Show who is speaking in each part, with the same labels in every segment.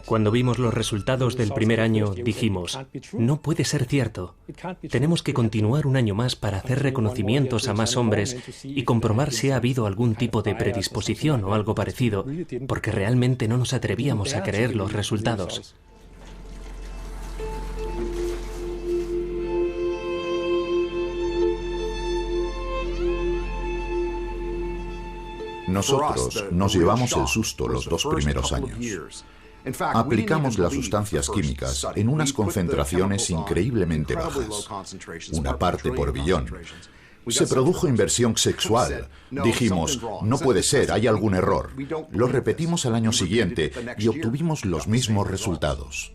Speaker 1: Cuando vimos los resultados del primer año, dijimos, no puede ser cierto. Tenemos que continuar un año más para hacer reconocimientos a más hombres y comprobar si ha habido algún tipo de predisposición o algo parecido, porque realmente no nos atrevíamos a creer los resultados.
Speaker 2: Nosotros nos llevamos el susto los 2 primeros años. Aplicamos las sustancias químicas en unas concentraciones increíblemente bajas, 1 parte por billón. Se produjo inversión sexual. Dijimos, no puede ser, hay algún error. Lo repetimos al año siguiente y obtuvimos los mismos resultados.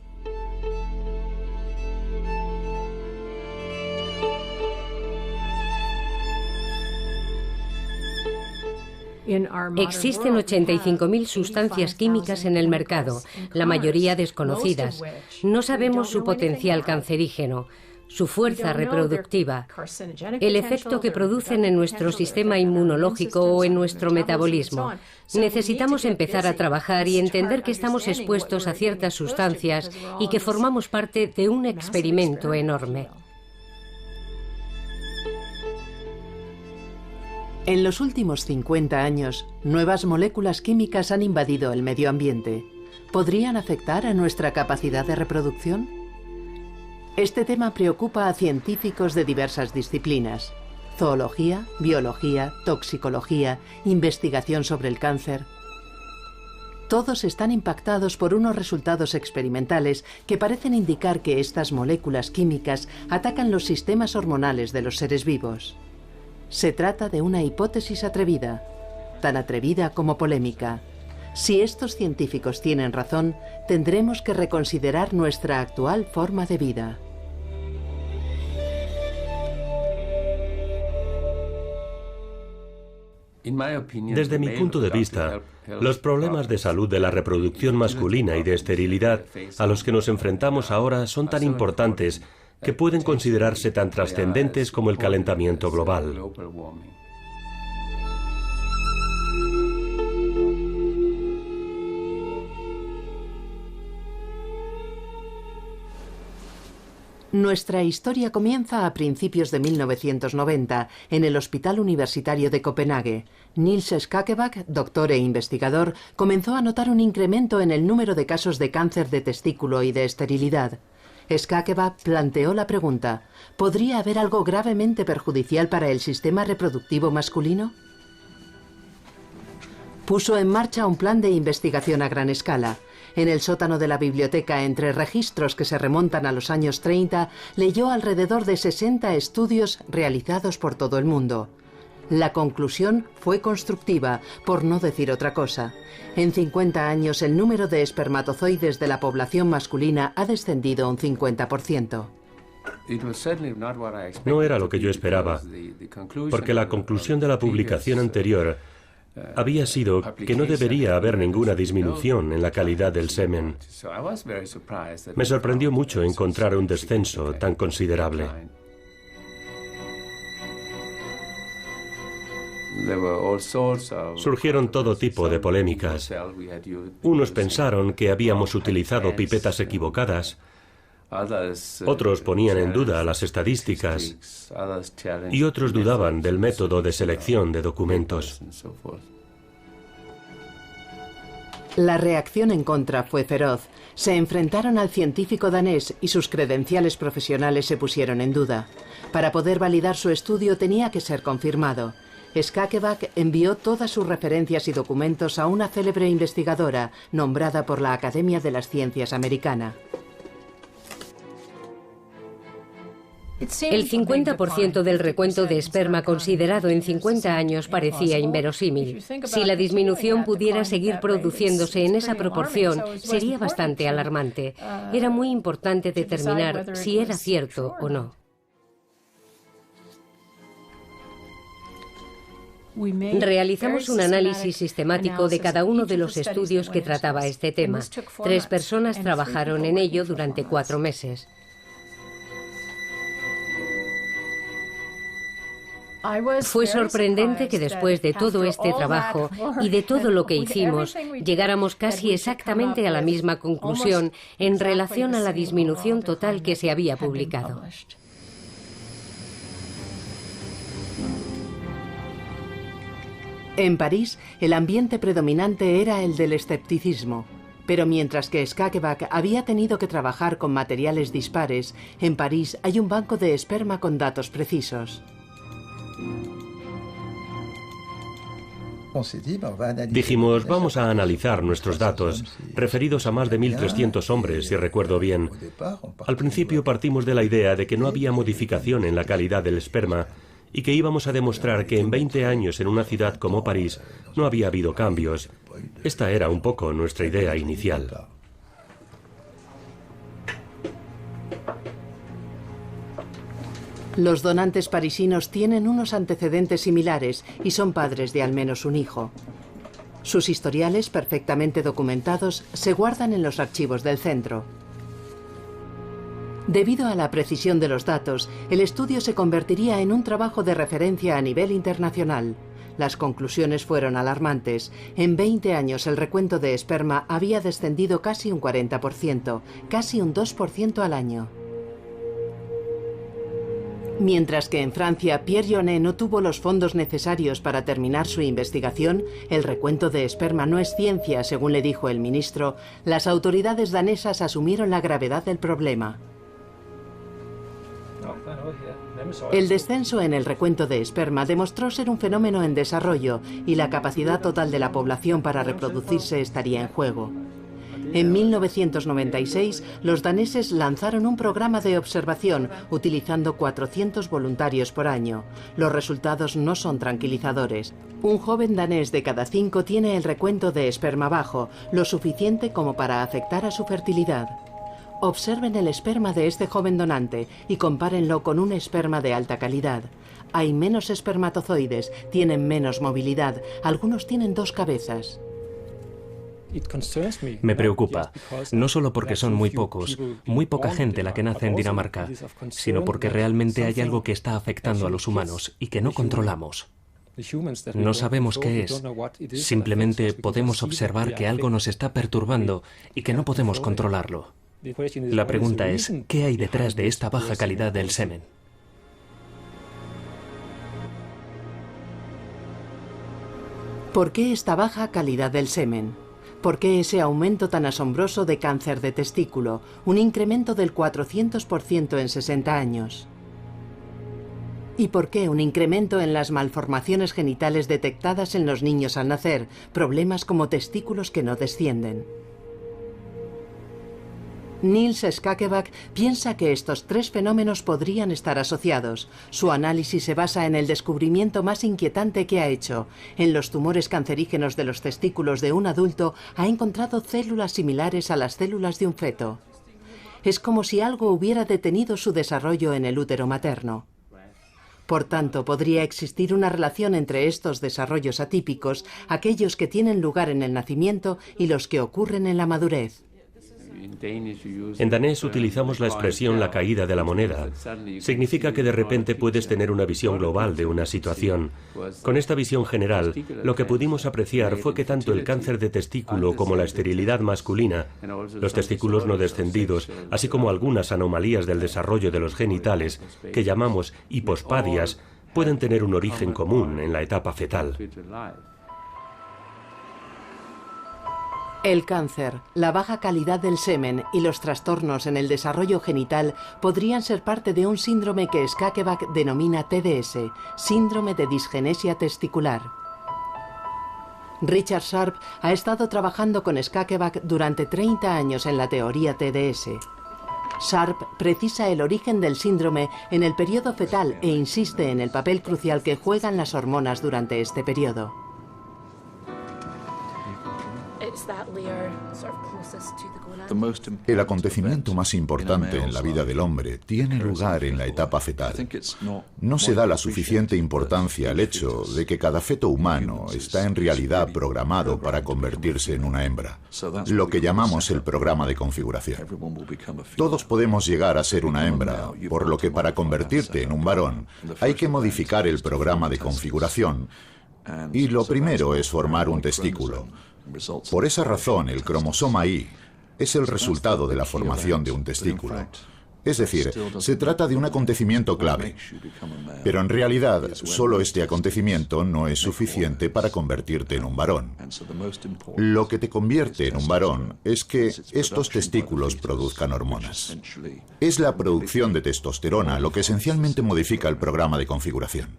Speaker 3: Existen 85.000 sustancias químicas en el mercado, la mayoría desconocidas. No sabemos su potencial cancerígeno, su fuerza reproductiva, el efecto que producen en nuestro sistema inmunológico o en nuestro metabolismo. Necesitamos empezar a trabajar y entender que estamos expuestos a ciertas sustancias y que formamos parte de un experimento enorme.
Speaker 4: En los últimos 50 años, nuevas moléculas químicas han invadido el medio ambiente. ¿Podrían afectar a nuestra capacidad de reproducción? Este tema preocupa a científicos de diversas disciplinas: zoología, biología, toxicología, investigación sobre el cáncer. Todos están impactados por unos resultados experimentales que parecen indicar que estas moléculas químicas atacan los sistemas hormonales de los seres vivos. Se trata de una hipótesis atrevida, tan atrevida como polémica. Si estos científicos tienen razón, tendremos que reconsiderar nuestra actual forma de vida.
Speaker 5: Desde mi punto de vista, los problemas de salud de la reproducción masculina y de esterilidad a los que nos enfrentamos ahora son tan importantes que pueden considerarse tan trascendentes como el calentamiento global.
Speaker 4: Nuestra historia comienza a principios de 1990 en el Hospital Universitario de Copenhague. Niels Skakebak, doctor e investigador, comenzó a notar un incremento en el número de casos de cáncer de testículo y de esterilidad. Skakebak planteó la pregunta: ¿podría haber algo gravemente perjudicial para el sistema reproductivo masculino? Puso en marcha un plan de investigación a gran escala. En el sótano de la biblioteca, entre registros que se remontan a los años 30, leyó alrededor de 60 estudios realizados por todo el mundo. La conclusión fue constructiva, por no decir otra cosa. En 50 años, el número de espermatozoides de la población masculina ha descendido un 50%.
Speaker 5: No era lo que yo esperaba, porque la conclusión de la publicación anterior había sido que no debería haber ninguna disminución en la calidad del semen. Me sorprendió mucho encontrar un descenso tan considerable. Surgieron todo tipo de polémicas. Unos pensaron que habíamos utilizado pipetas equivocadas, otros ponían en duda las estadísticas y otros dudaban del método de selección de documentos.
Speaker 4: La reacción en contra fue feroz. Se enfrentaron al científico danés y sus credenciales profesionales se pusieron en duda. Para poder validar su estudio tenía que ser confirmado. Skakebak envió todas sus referencias y documentos a una célebre investigadora nombrada por la Academia de las Ciencias americana.
Speaker 3: El 50% del recuento de esperma considerado en 50 años parecía inverosímil. Si la disminución pudiera seguir produciéndose en esa proporción, sería bastante alarmante. Era muy importante determinar si era cierto o no. Realizamos un análisis sistemático de cada uno de los estudios que trataba este tema. 3 personas trabajaron en ello durante 4 meses. Fue sorprendente que después de todo este trabajo y de todo lo que hicimos, llegáramos casi exactamente a la misma conclusión en relación a la disminución total que se había publicado.
Speaker 4: En París, el ambiente predominante era el del escepticismo. Pero mientras que Skageback había tenido que trabajar con materiales dispares, en París hay un banco de esperma con datos precisos.
Speaker 5: Dijimos, vamos a analizar nuestros datos, referidos a más de 1.300 hombres, si recuerdo bien. Al principio partimos de la idea de que no había modificación en la calidad del esperma y que íbamos a demostrar que en 20 años en una ciudad como París no había habido cambios. Esta era un poco nuestra idea inicial.
Speaker 4: Los donantes parisinos tienen unos antecedentes similares y son padres de al menos un hijo. Sus historiales, perfectamente documentados, se guardan en los archivos del centro. Debido a la precisión de los datos, el estudio se convertiría en un trabajo de referencia a nivel internacional. Las conclusiones fueron alarmantes. En 20 años el recuento de esperma había descendido casi un 40%, casi un 2% al año. Mientras que en Francia, Pierre Jonnet no tuvo los fondos necesarios para terminar su investigación, el recuento de esperma no es ciencia, según le dijo el ministro, las autoridades danesas asumieron la gravedad del problema. El descenso en el recuento de esperma demostró ser un fenómeno en desarrollo y la capacidad total de la población para reproducirse estaría en juego. En 1996, los daneses lanzaron un programa de observación utilizando 400 voluntarios por año. Los resultados no son tranquilizadores. Un joven danés de cada 5 tiene el recuento de esperma bajo, lo suficiente como para afectar a su fertilidad. Observen el esperma de este joven donante y compárenlo con un esperma de alta calidad. Hay menos espermatozoides, tienen menos movilidad, algunos tienen 2 cabezas.
Speaker 1: Me preocupa, no solo porque son muy pocos, muy poca gente la que nace en Dinamarca, sino porque realmente hay algo que está afectando a los humanos y que no controlamos. No sabemos qué es, simplemente podemos observar que algo nos está perturbando y que no podemos controlarlo. La pregunta es, ¿qué hay detrás de esta baja calidad del semen?
Speaker 4: ¿Por qué esta baja calidad del semen? ¿Por qué ese aumento tan asombroso de cáncer de testículo, un incremento del 400% en 60 años? ¿Y por qué un incremento en las malformaciones genitales detectadas en los niños al nacer, problemas como testículos que no descienden? Niels Skageback piensa que estos 3 fenómenos podrían estar asociados. Su análisis se basa en el descubrimiento más inquietante que ha hecho. En los tumores cancerígenos de los testículos de un adulto ha encontrado células similares a las células de un feto. Es como si algo hubiera detenido su desarrollo en el útero materno. Por tanto, podría existir una relación entre estos desarrollos atípicos, aquellos que tienen lugar en el nacimiento y los que ocurren en la madurez.
Speaker 5: En danés utilizamos la expresión la caída de la moneda. Significa que de repente puedes tener una visión global de una situación. Con esta visión general, lo que pudimos apreciar fue que tanto el cáncer de testículo como la esterilidad masculina, los testículos no descendidos, así como algunas anomalías del desarrollo de los genitales, que llamamos hipospadias, pueden tener un origen común en la etapa fetal.
Speaker 4: El cáncer, la baja calidad del semen y los trastornos en el desarrollo genital podrían ser parte de un síndrome que Skageback denomina TDS, síndrome de disgenesia testicular. Richard Sharp ha estado trabajando con Skageback durante 30 años en la teoría TDS. Sharp precisa el origen del síndrome en el periodo fetal e insiste en el papel crucial que juegan las hormonas durante este periodo.
Speaker 2: El acontecimiento más importante en la vida del hombre tiene lugar en la etapa fetal. No se da la suficiente importancia al hecho de que cada feto humano está en realidad programado para convertirse en una hembra, lo que llamamos el programa de configuración. Todos podemos llegar a ser una hembra, por lo que para convertirte en un varón hay que modificar el programa de configuración, y lo primero es formar un testículo. Por esa razón, el cromosoma Y es el resultado de la formación de un testículo. Es decir, se trata de un acontecimiento clave. Pero en realidad, solo este acontecimiento no es suficiente para convertirte en un varón. Lo que te convierte en un varón es que estos testículos produzcan hormonas. Es la producción de testosterona lo que esencialmente modifica el programa de configuración.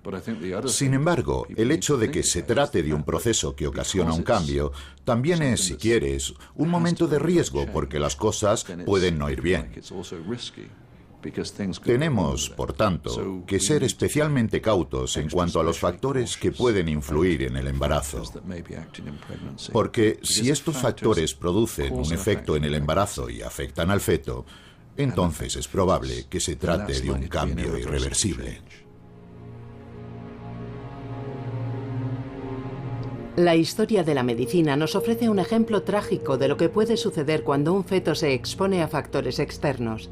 Speaker 2: Sin embargo, el hecho de que se trate de un proceso que ocasiona un cambio también es, si quieres, un momento de riesgo porque las cosas pueden no ir bien. Tenemos, por tanto, que ser especialmente cautos en cuanto a los factores que pueden influir en el embarazo. Porque si estos factores producen un efecto en el embarazo y afectan al feto, entonces es probable que se trate de un cambio irreversible.
Speaker 4: La historia de la medicina nos ofrece un ejemplo trágico de lo que puede suceder cuando un feto se expone a factores externos.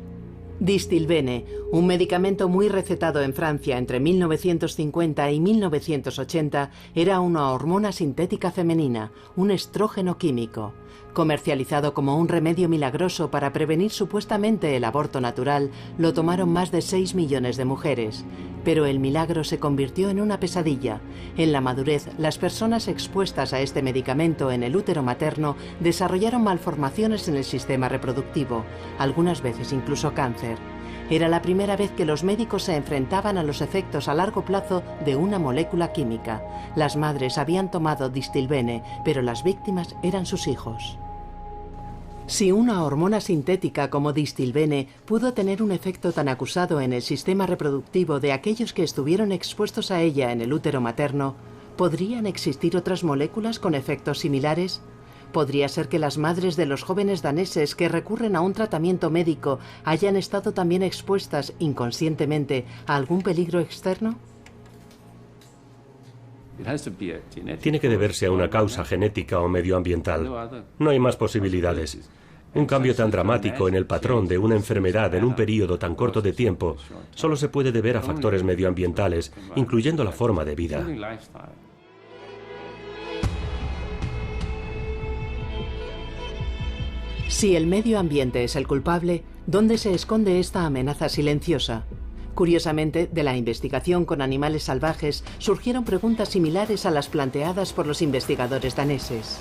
Speaker 4: Distilbene, un medicamento muy recetado en Francia entre 1950 y 1980, era una hormona sintética femenina, un estrógeno químico. Comercializado como un remedio milagroso para prevenir supuestamente el aborto natural, lo tomaron más de 6 millones de mujeres. Pero el milagro se convirtió en una pesadilla. En la madurez, las personas expuestas a este medicamento en el útero materno desarrollaron malformaciones en el sistema reproductivo, algunas veces incluso cáncer. Era la primera vez que los médicos se enfrentaban a los efectos a largo plazo de una molécula química. Las madres habían tomado Distilbene, pero las víctimas eran sus hijos. Si una hormona sintética como Distilbene pudo tener un efecto tan acusado en el sistema reproductivo de aquellos que estuvieron expuestos a ella en el útero materno, ¿podrían existir otras moléculas con efectos similares? ¿Podría ser que las madres de los jóvenes daneses que recurren a un tratamiento médico hayan estado también expuestas inconscientemente a algún peligro externo?
Speaker 5: Tiene que deberse a una causa genética o medioambiental. No hay más posibilidades. Un cambio tan dramático en el patrón de una enfermedad en un periodo tan corto de tiempo solo se puede deber a factores medioambientales, incluyendo la forma de vida.
Speaker 4: Si el medio ambiente es el culpable, ¿dónde se esconde esta amenaza silenciosa? Curiosamente, de la investigación con animales salvajes surgieron preguntas similares a las planteadas por los investigadores daneses.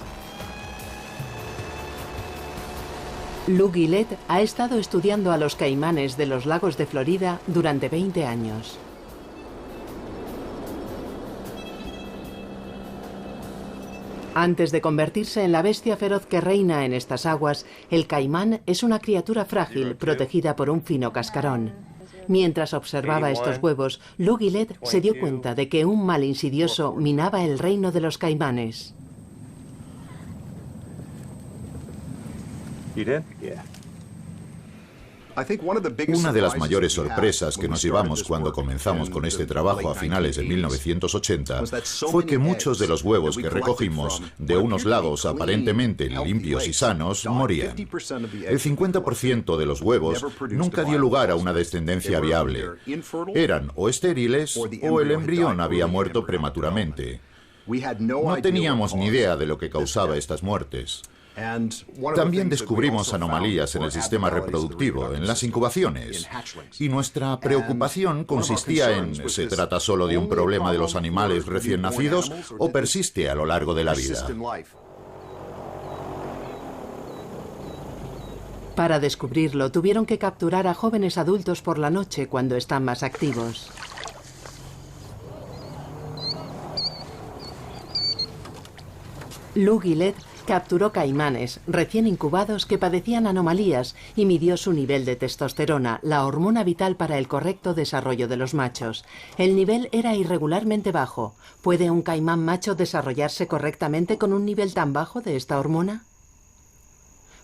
Speaker 4: Lou Guillet ha estado estudiando a los caimanes de los lagos de Florida durante 20 años. Antes de convertirse en la bestia feroz que reina en estas aguas, el caimán es una criatura frágil protegida por un fino cascarón. Mientras observaba estos huevos, Lou Guillet se dio cuenta de que un mal insidioso minaba el reino de los caimanes.
Speaker 2: Una de las mayores sorpresas que nos llevamos cuando comenzamos con este trabajo a finales de 1980 fue que muchos de los huevos que recogimos de unos lagos aparentemente limpios y sanos morían. El 50% de los huevos nunca dio lugar a una descendencia viable. Eran o estériles o el embrión había muerto prematuramente. No teníamos ni idea de lo que causaba estas muertes. También descubrimos anomalías en el sistema reproductivo, en las incubaciones. Y nuestra preocupación consistía en, ¿se trata solo de un problema de los animales recién nacidos o persiste a lo largo de la vida?
Speaker 4: Para descubrirlo, tuvieron que capturar a jóvenes adultos por la noche cuando están más activos. Lou Guillet capturó caimanes recién incubados que padecían anomalías y midió su nivel de testosterona, la hormona vital para el correcto desarrollo de los machos. El nivel era irregularmente bajo. ¿Puede un caimán macho desarrollarse correctamente con un nivel tan bajo de esta hormona?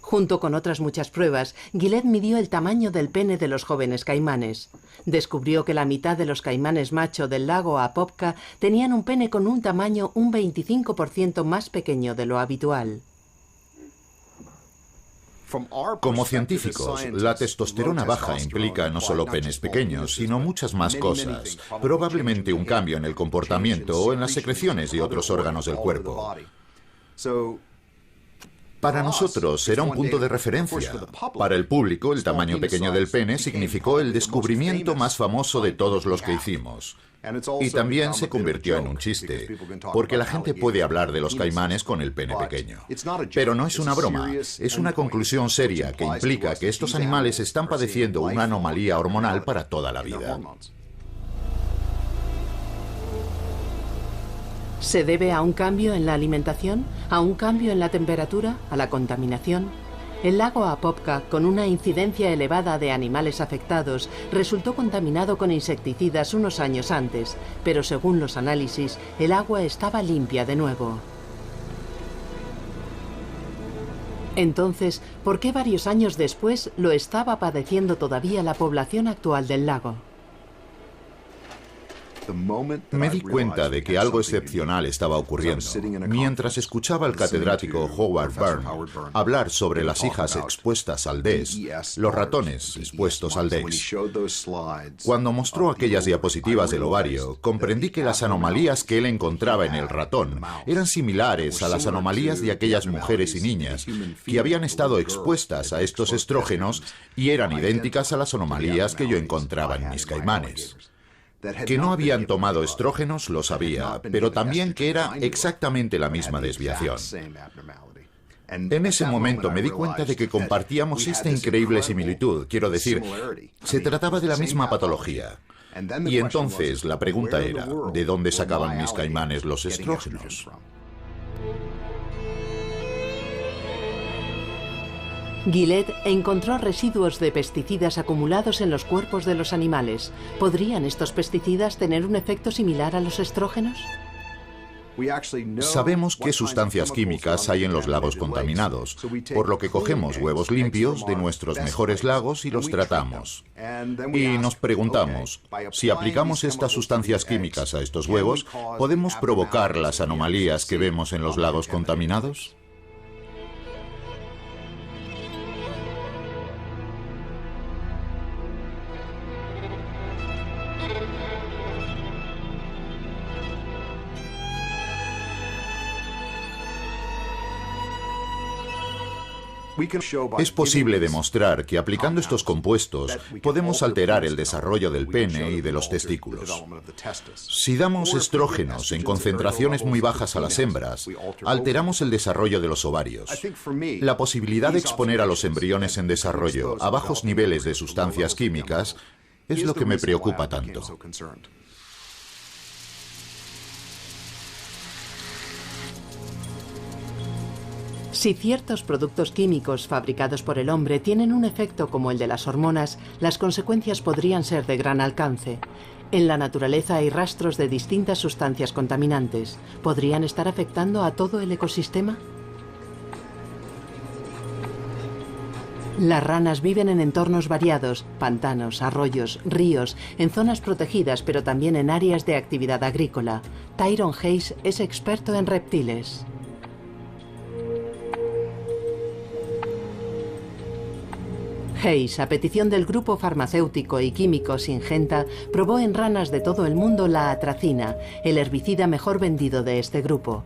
Speaker 4: Junto con otras muchas pruebas, Gillette midió el tamaño del pene de los jóvenes caimanes. Descubrió que la mitad de los caimanes macho del lago Apopka tenían un pene con un tamaño un 25% más pequeño de lo habitual.
Speaker 2: Como científicos, la testosterona baja implica no solo penes pequeños, sino muchas más cosas. Probablemente un cambio en el comportamiento o en las secreciones de otros órganos del cuerpo. Para nosotros era un punto de referencia. Para el público, el tamaño pequeño del pene significó el descubrimiento más famoso de todos los que hicimos. Y también se convirtió en un chiste, porque la gente puede hablar de los caimanes con el pene pequeño. Pero no es una broma, es una conclusión seria que implica que estos animales están padeciendo una anomalía hormonal para toda la vida.
Speaker 4: ¿Se debe a un cambio en la alimentación? ¿A un cambio en la temperatura? ¿A la contaminación? El lago Apopka, con una incidencia elevada de animales afectados, resultó contaminado con insecticidas unos años antes, pero según los análisis, el agua estaba limpia de nuevo. Entonces, ¿por qué varios años después lo estaba padeciendo todavía la población actual del lago?
Speaker 2: Me di cuenta de que algo excepcional estaba ocurriendo mientras escuchaba al catedrático Howard Byrne hablar sobre las hijas expuestas al DES, los ratones expuestos al DES. Cuando mostró aquellas diapositivas del ovario, comprendí que las anomalías que él encontraba en el ratón eran similares a las anomalías de aquellas mujeres y niñas que habían estado expuestas a estos estrógenos y eran idénticas a las anomalías que yo encontraba en mis caimanes. Que no habían tomado estrógenos lo sabía, pero también que era exactamente la misma desviación. En ese momento me di cuenta de que compartíamos esta increíble similitud, quiero decir, se trataba de la misma patología. Y entonces la pregunta era, ¿de dónde sacaban mis caimanes los estrógenos?
Speaker 4: Gillette encontró residuos de pesticidas acumulados en los cuerpos de los animales. ¿Podrían estos pesticidas tener un efecto similar a los estrógenos?
Speaker 2: Sabemos qué sustancias químicas hay en los lagos contaminados, por lo que cogemos huevos limpios de nuestros mejores lagos y los tratamos. Y nos preguntamos, si aplicamos estas sustancias químicas a estos huevos, ¿podemos provocar las anomalías que vemos en los lagos contaminados? Es posible demostrar que aplicando estos compuestos podemos alterar el desarrollo del pene y de los testículos. Si damos estrógenos en concentraciones muy bajas a las hembras, alteramos el desarrollo de los ovarios. La posibilidad de exponer a los embriones en desarrollo a bajos niveles de sustancias químicas es lo que me preocupa tanto.
Speaker 4: Si ciertos productos químicos fabricados por el hombre tienen un efecto como el de las hormonas, las consecuencias podrían ser de gran alcance. En la naturaleza hay rastros de distintas sustancias contaminantes. ¿Podrían estar afectando a todo el ecosistema? Las ranas viven en entornos variados, pantanos, arroyos, ríos, en zonas protegidas, pero también en áreas de actividad agrícola. Tyrone Hayes es experto en reptiles. Hayes, a petición del grupo farmacéutico y químico Syngenta, probó en ranas de todo el mundo la atracina, el herbicida mejor vendido de este grupo.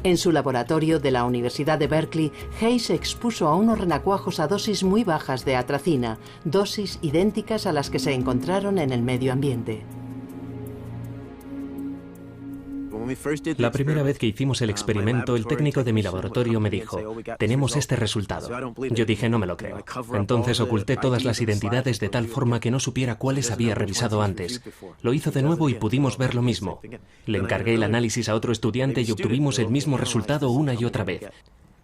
Speaker 4: En su laboratorio de la Universidad de Berkeley, Hayes expuso a unos renacuajos a dosis muy bajas de atracina, dosis idénticas a las que se encontraron en el medio ambiente.
Speaker 1: La primera vez que hicimos el experimento, el técnico de mi laboratorio me dijo, tenemos este resultado. Yo dije, no me lo creo. Entonces oculté todas las identidades de tal forma que no supiera cuáles había revisado antes. Lo hizo de nuevo y pudimos ver lo mismo. Le encargué el análisis a otro estudiante y obtuvimos el mismo resultado una y otra vez.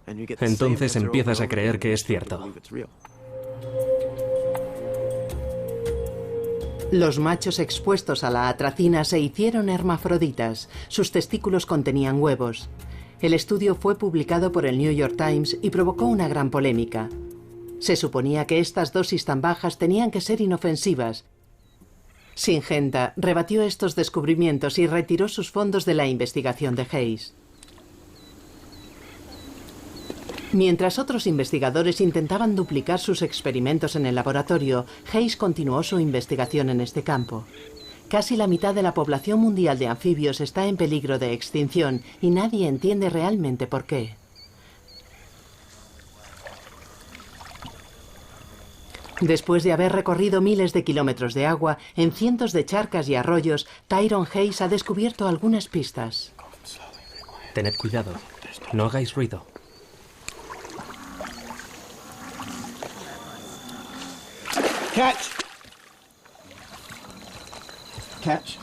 Speaker 1: Entonces empiezas a creer que es cierto.
Speaker 4: Los machos expuestos a la atracina se hicieron hermafroditas. Sus testículos contenían huevos. El estudio fue publicado por el New York Times y provocó una gran polémica. Se suponía que estas dosis tan bajas tenían que ser inofensivas. Syngenta rebatió estos descubrimientos y retiró sus fondos de la investigación de Hayes. Mientras otros investigadores intentaban duplicar sus experimentos en el laboratorio, Hayes continuó su investigación en este campo. Casi la mitad de la población mundial de anfibios está en peligro de extinción y nadie entiende realmente por qué. Después de haber recorrido miles de kilómetros de agua en cientos de charcas y arroyos, Tyrone Hayes ha descubierto algunas pistas.
Speaker 1: Tened cuidado, no hagáis ruido.
Speaker 6: Catch. Catch.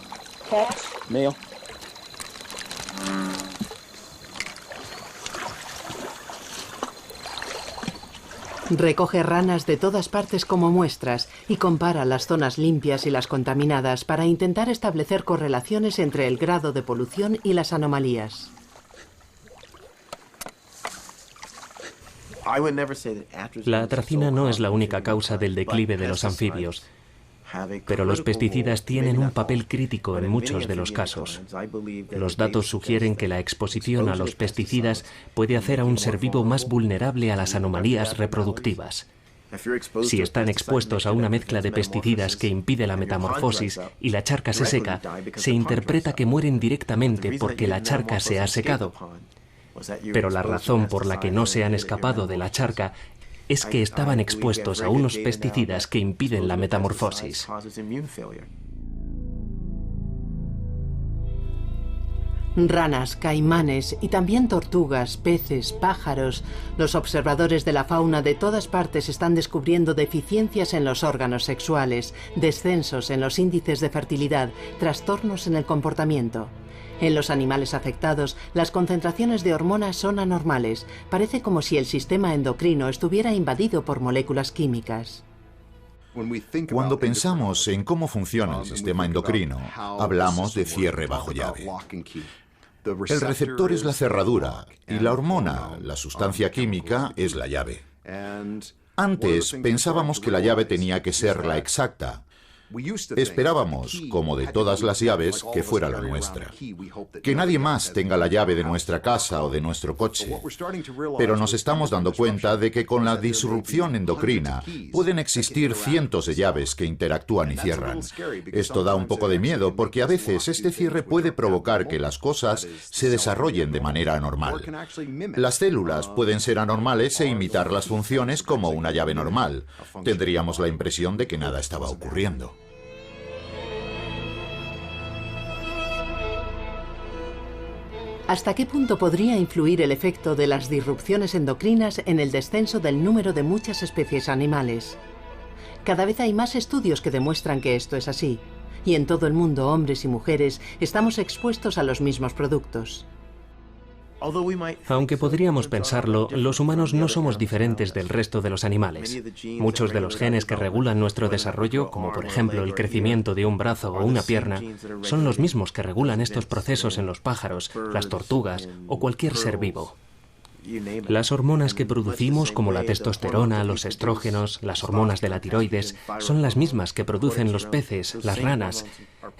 Speaker 6: Catch. Male.
Speaker 4: Recoge ranas de todas partes como muestras y compara las zonas limpias y las contaminadas para intentar establecer correlaciones entre el grado de polución y las anomalías.
Speaker 1: La atracina no es la única causa del declive de los anfibios, pero los pesticidas tienen un papel crítico en muchos de los casos. Los datos sugieren que la exposición a los pesticidas puede hacer a un ser vivo más vulnerable a las anomalías reproductivas. Si están expuestos a una mezcla de pesticidas que impide la metamorfosis y la charca se seca, se interpreta que mueren directamente porque la charca se ha secado. Pero la razón por la que no se han escapado de la charca es que estaban expuestos a unos pesticidas que impiden la metamorfosis.
Speaker 4: Ranas, caimanes y también tortugas, peces, pájaros. Los observadores de la fauna de todas partes están descubriendo deficiencias en los órganos sexuales, descensos en los índices de fertilidad, trastornos en el comportamiento. En los animales afectados, las concentraciones de hormonas son anormales. Parece como si el sistema endocrino estuviera invadido por moléculas químicas.
Speaker 2: Cuando pensamos en cómo funciona el sistema endocrino, hablamos de cierre bajo llave. El receptor es la cerradura y la hormona, la sustancia química, es la llave. Antes pensábamos que la llave tenía que ser la exacta. Esperábamos, como de todas las llaves, que fuera la nuestra. Que nadie más tenga la llave de nuestra casa o de nuestro coche. Pero nos estamos dando cuenta de que con la disrupción endocrina pueden existir cientos de llaves que interactúan y cierran. Esto da un poco de miedo porque a veces este cierre puede provocar que las cosas se desarrollen de manera anormal. Las células pueden ser anormales e imitar las funciones como una llave normal. Tendríamos la impresión de que nada estaba ocurriendo.
Speaker 4: ¿Hasta qué punto podría influir el efecto de las disrupciones endocrinas en el descenso del número de muchas especies animales? Cada vez hay más estudios que demuestran que esto es así, y en todo el mundo hombres y mujeres estamos expuestos a los mismos productos.
Speaker 1: Aunque podríamos pensarlo, los humanos no somos diferentes del resto de los animales. Muchos de los genes que regulan nuestro desarrollo, como por ejemplo el crecimiento de un brazo o una pierna, son los mismos que regulan estos procesos en los pájaros, las tortugas o cualquier ser vivo. Las hormonas que producimos, como la testosterona, los estrógenos, las hormonas de la tiroides, son las mismas que producen los peces, las ranas.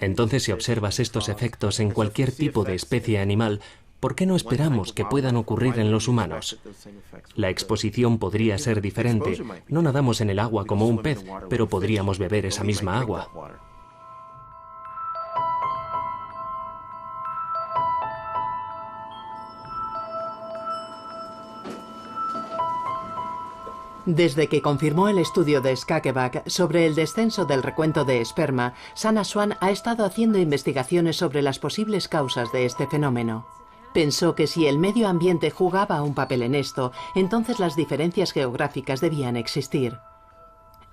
Speaker 1: Entonces, si observas estos efectos en cualquier tipo de especie animal, ¿por qué no esperamos que puedan ocurrir en los humanos? La exposición podría ser diferente. No nadamos en el agua como un pez, pero podríamos beber esa misma agua.
Speaker 4: Desde que confirmó el estudio de Skakeback sobre el descenso del recuento de esperma, Sana Swan ha estado haciendo investigaciones sobre las posibles causas de este fenómeno. Pensó que si el medio ambiente jugaba un papel en esto, entonces las diferencias geográficas debían existir.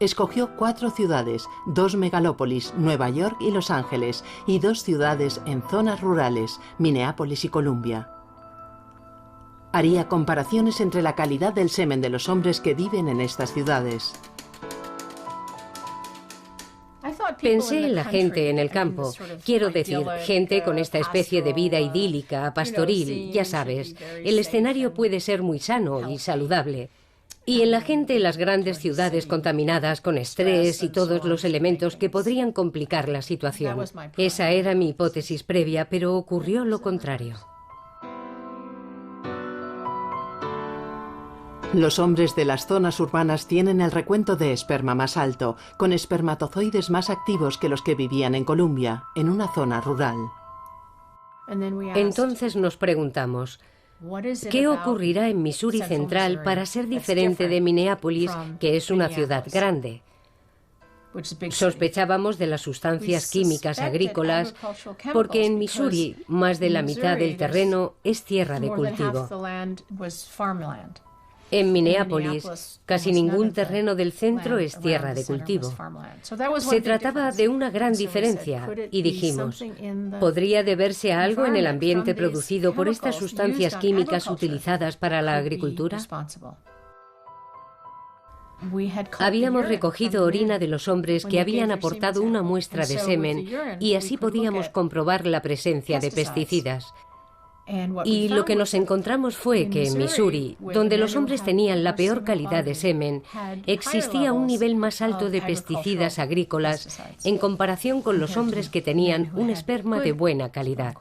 Speaker 4: Escogió 4 ciudades, 2 megalópolis, Nueva York y Los Ángeles, y 2 ciudades en zonas rurales, Minneapolis y Columbia. Haría comparaciones entre la calidad del semen de los hombres que viven en estas ciudades.
Speaker 3: Pensé en la gente en el campo, quiero decir, gente con esta especie de vida idílica, pastoril, ya sabes. El escenario puede ser muy sano y saludable. Y en la gente en las grandes ciudades contaminadas con estrés y todos los elementos que podrían complicar la situación. Esa era mi hipótesis previa, pero ocurrió lo contrario.
Speaker 4: Los hombres de las zonas urbanas tienen el recuento de esperma más alto, con espermatozoides más activos que los que vivían en Columbia, en una zona rural.
Speaker 3: Entonces nos preguntamos, ¿qué ocurrirá en Missouri Central para ser diferente de Minneapolis, que es una ciudad grande? Sospechábamos de las sustancias químicas agrícolas porque en Missouri más de la mitad del terreno es tierra de cultivo. En Minneapolis, casi ningún terreno del centro es tierra de cultivo. Se trataba de una gran diferencia y dijimos, ¿podría deberse a algo en el ambiente producido por estas sustancias químicas utilizadas para la agricultura? Habíamos recogido orina de los hombres que habían aportado una muestra de semen y así podíamos comprobar la presencia de pesticidas. Y lo que nos encontramos fue que en Missouri, donde los hombres tenían la peor calidad de semen, existía un nivel más alto de pesticidas agrícolas en comparación con los hombres que tenían un esperma de buena calidad.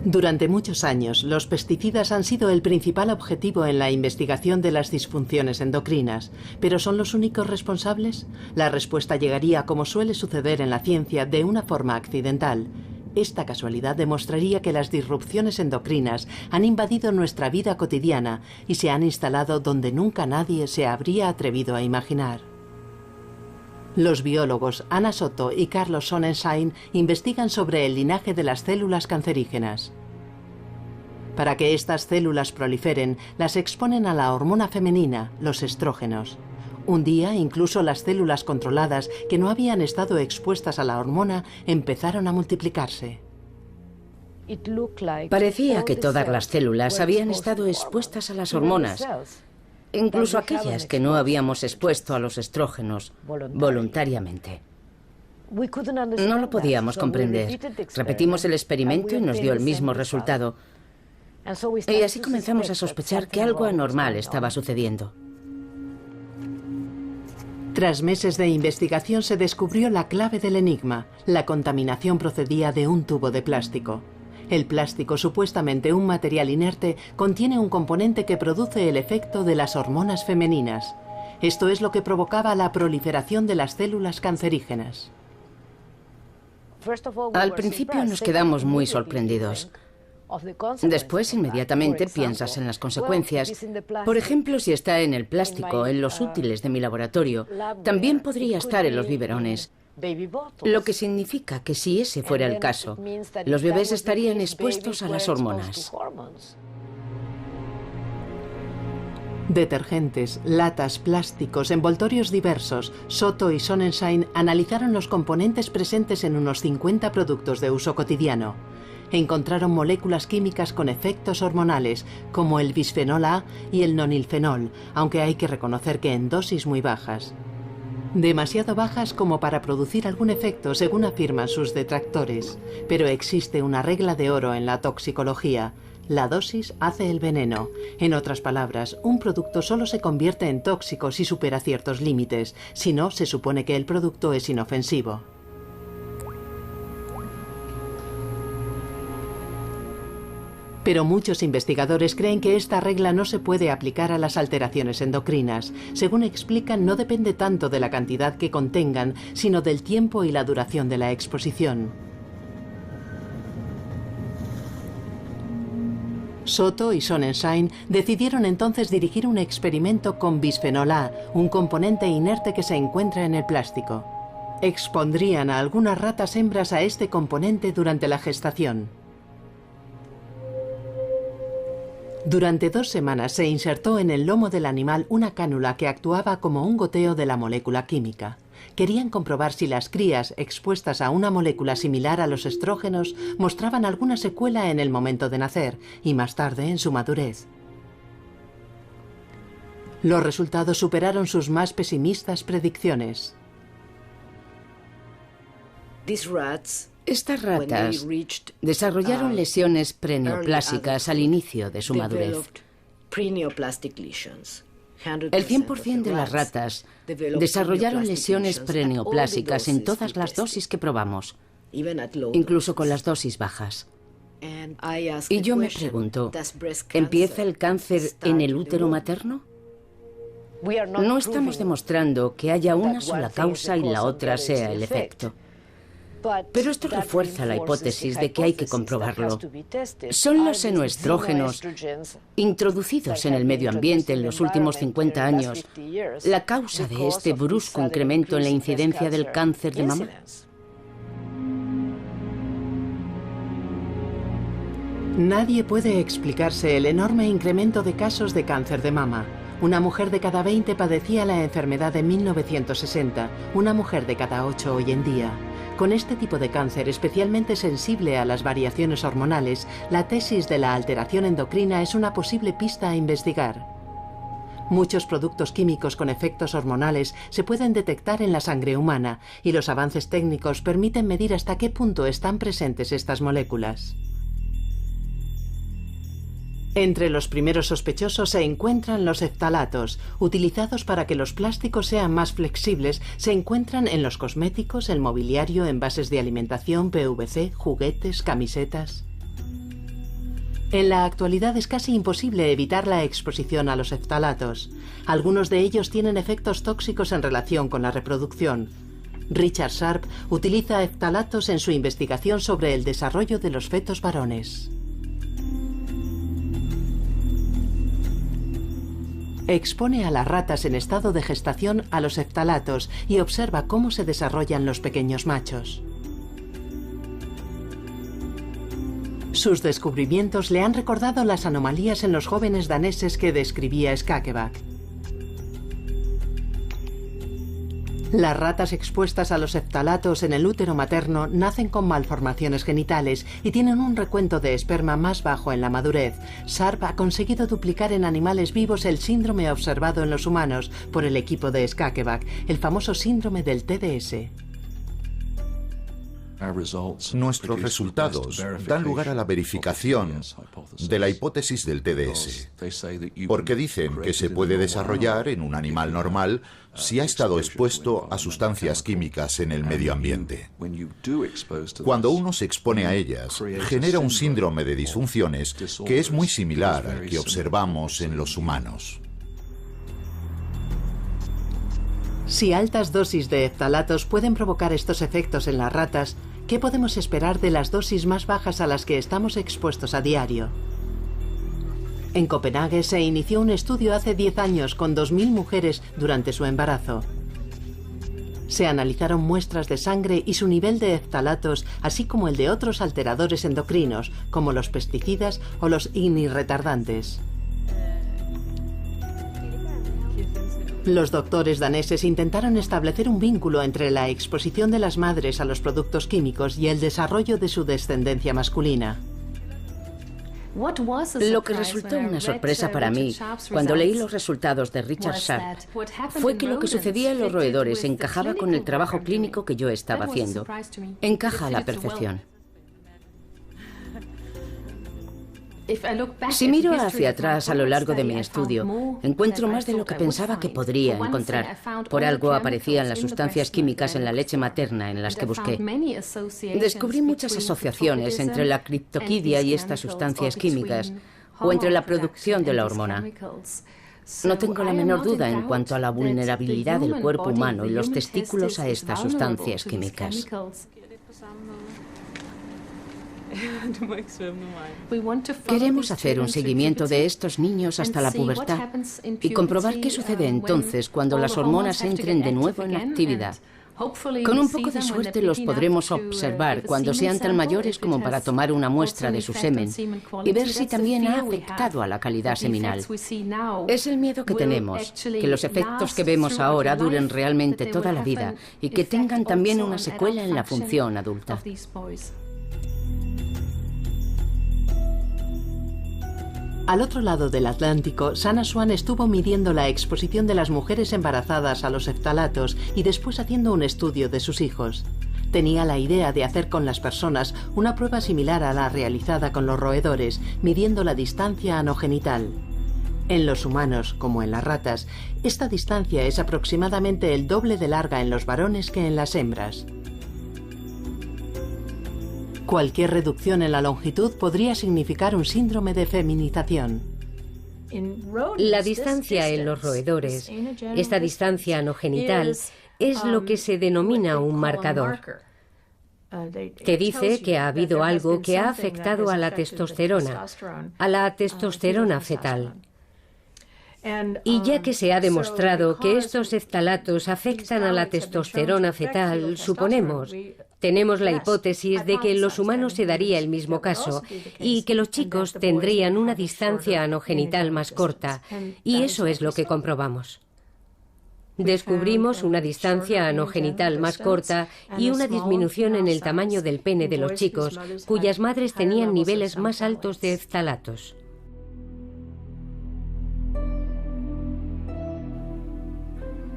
Speaker 4: Durante muchos años, los pesticidas han sido el principal objetivo en la investigación de las disfunciones endocrinas. ¿Pero son los únicos responsables? La respuesta llegaría, como suele suceder en la ciencia, de una forma accidental. Esta casualidad demostraría que las disrupciones endocrinas han invadido nuestra vida cotidiana y se han instalado donde nunca nadie se habría atrevido a imaginar. Los biólogos Anna Soto y Carlos Sonnenschein investigan sobre el linaje de las células cancerígenas. Para que estas células proliferen, las exponen a la hormona femenina, los estrógenos. Un día, incluso las células controladas que no habían estado expuestas a la hormona empezaron a multiplicarse.
Speaker 7: Parecía que todas las células habían estado expuestas a las hormonas, incluso aquellas que no habíamos expuesto a los estrógenos voluntariamente. No lo podíamos comprender. Repetimos el experimento y nos dio el mismo resultado. Y así comenzamos a sospechar que algo anormal estaba sucediendo.
Speaker 4: Tras meses de investigación se descubrió la clave del enigma. La contaminación procedía de un tubo de plástico. El plástico, supuestamente un material inerte, contiene un componente que produce el efecto de las hormonas femeninas. Esto es lo que provocaba la proliferación de las células cancerígenas.
Speaker 7: Al principio nos quedamos muy sorprendidos. Después, inmediatamente, piensas en las consecuencias. Por ejemplo, si está en el plástico, en los útiles de mi laboratorio, también podría estar en los biberones. Lo que significa que si ese fuera el caso, los bebés estarían expuestos a las hormonas.
Speaker 4: Detergentes, latas, plásticos, envoltorios diversos. Soto y Sonnenschein analizaron los componentes presentes en unos 50 productos de uso cotidiano. Encontraron moléculas químicas con efectos hormonales, como el bisfenol A y el nonilfenol, aunque hay que reconocer que en dosis muy bajas. Demasiado bajas como para producir algún efecto, según afirman sus detractores. Pero existe una regla de oro en la toxicología. La dosis hace el veneno. En otras palabras, un producto solo se convierte en tóxico si supera ciertos límites. Si no, se supone que el producto es inofensivo. Pero muchos investigadores creen que esta regla no se puede aplicar a las alteraciones endocrinas. Según explican, no depende tanto de la cantidad que contengan, sino del tiempo y la duración de la exposición. Soto y Sonnenschein decidieron entonces dirigir un experimento con bisfenol A, un componente inerte que se encuentra en el plástico. Expondrían a algunas ratas hembras a este componente durante la gestación. Durante 2 semanas se insertó en el lomo del animal una cánula que actuaba como un goteo de la molécula química. Querían comprobar si las crías expuestas a una molécula similar a los estrógenos mostraban alguna secuela en el momento de nacer y más tarde en su madurez. Los resultados superaron sus más pesimistas predicciones.
Speaker 7: Estas ratas desarrollaron lesiones preneoplásicas al inicio de su madurez. El 100% de las ratas desarrollaron lesiones preneoplásicas en todas las dosis que probamos, incluso con las dosis bajas. Y yo me pregunto, ¿empieza el cáncer en el útero materno? No estamos demostrando que haya una sola causa y la otra sea el efecto. Pero esto refuerza la hipótesis de que hay que comprobarlo. ¿Son los xenoestrógenos introducidos en el medio ambiente en los últimos 50 años la causa de este brusco incremento en la incidencia del cáncer de mama?
Speaker 4: Nadie puede explicarse el enorme incremento de casos de cáncer de mama. Una mujer de cada 20 padecía la enfermedad en 1960, una mujer de cada 8 hoy en día. Con este tipo de cáncer especialmente sensible a las variaciones hormonales, la tesis de la alteración endocrina es una posible pista a investigar. Muchos productos químicos con efectos hormonales se pueden detectar en la sangre humana y los avances técnicos permiten medir hasta qué punto están presentes estas moléculas. Entre los primeros sospechosos se encuentran los phtalatos, utilizados para que los plásticos sean más flexibles. Se encuentran en los cosméticos, el mobiliario, envases de alimentación, PVC, juguetes, camisetas. En la actualidad es casi imposible evitar la exposición a los phtalatos. Algunos de ellos tienen efectos tóxicos en relación con la reproducción. Richard Sharp utiliza phtalatos en su investigación sobre el desarrollo de los fetos varones. Expone a las ratas en estado de gestación a los phtalatos y observa cómo se desarrollan los pequeños machos. Sus descubrimientos le han recordado las anomalías en los jóvenes daneses que describía Skakeback. Las ratas expuestas a los phtalatos en el útero materno nacen con malformaciones genitales y tienen un recuento de esperma más bajo en la madurez. Sharp ha conseguido duplicar en animales vivos el síndrome observado en los humanos por el equipo de Skakeback, el famoso síndrome del TDS.
Speaker 2: Nuestros resultados dan lugar a la verificación de la hipótesis del TDS, porque dicen que se puede desarrollar en un animal normal si ha estado expuesto a sustancias químicas en el medio ambiente. Cuando uno se expone a ellas, genera un síndrome de disfunciones que es muy similar al que observamos en los humanos.
Speaker 4: Si altas dosis de phtalatos pueden provocar estos efectos en las ratas, ¿qué podemos esperar de las dosis más bajas a las que estamos expuestos a diario? En Copenhague se inició un estudio hace 10 años con 2.000 mujeres durante su embarazo. Se analizaron muestras de sangre y su nivel de phtalatos, así como el de otros alteradores endocrinos, como los pesticidas o los igniretardantes. Los doctores daneses intentaron establecer un vínculo entre la exposición de las madres a los productos químicos y el desarrollo de su descendencia masculina.
Speaker 7: Lo que resultó una sorpresa para mí cuando leí los resultados de Richard Sharp fue que lo que sucedía en los roedores encajaba con el trabajo clínico que yo estaba haciendo. Encaja a la perfección. Si miro hacia atrás a lo largo de mi estudio, encuentro más de lo que pensaba que podría encontrar. Por algo aparecían las sustancias químicas en la leche materna en las que busqué. Descubrí muchas asociaciones entre la criptoquidia y estas sustancias químicas, o entre la producción de la hormona. No tengo la menor duda en cuanto a la vulnerabilidad del cuerpo humano y los testículos a estas sustancias químicas. Queremos hacer un seguimiento de estos niños hasta la pubertad y comprobar qué sucede entonces cuando las hormonas entren de nuevo en actividad. Con un poco de suerte los podremos observar cuando sean tan mayores como para tomar una muestra de su semen y ver si también ha afectado a la calidad seminal. Es el miedo que tenemos, que los efectos que vemos ahora duren realmente toda la vida y que tengan también una secuela en la función adulta.
Speaker 4: Al otro lado del Atlántico, Sana Swan estuvo midiendo la exposición de las mujeres embarazadas a los phtalatos y después haciendo un estudio de sus hijos. Tenía la idea de hacer con las personas una prueba similar a la realizada con los roedores, midiendo la distancia anogenital. En los humanos, como en las ratas, esta distancia es aproximadamente el doble de larga en los varones que en las hembras. Cualquier reducción en la longitud podría significar un síndrome de feminización.
Speaker 3: La distancia en los roedores, esta distancia anogenital, es lo que se denomina un marcador, que dice que ha habido algo que ha afectado a la testosterona fetal. Y ya que se ha demostrado que estos phtalatos afectan a la testosterona fetal, suponemos, tenemos la hipótesis de que en los humanos se daría el mismo caso y que los chicos tendrían una distancia anogenital más corta, y eso es lo que comprobamos. Descubrimos una distancia anogenital más corta y una disminución en el tamaño del pene de los chicos, cuyas madres tenían niveles más altos de phtalatos.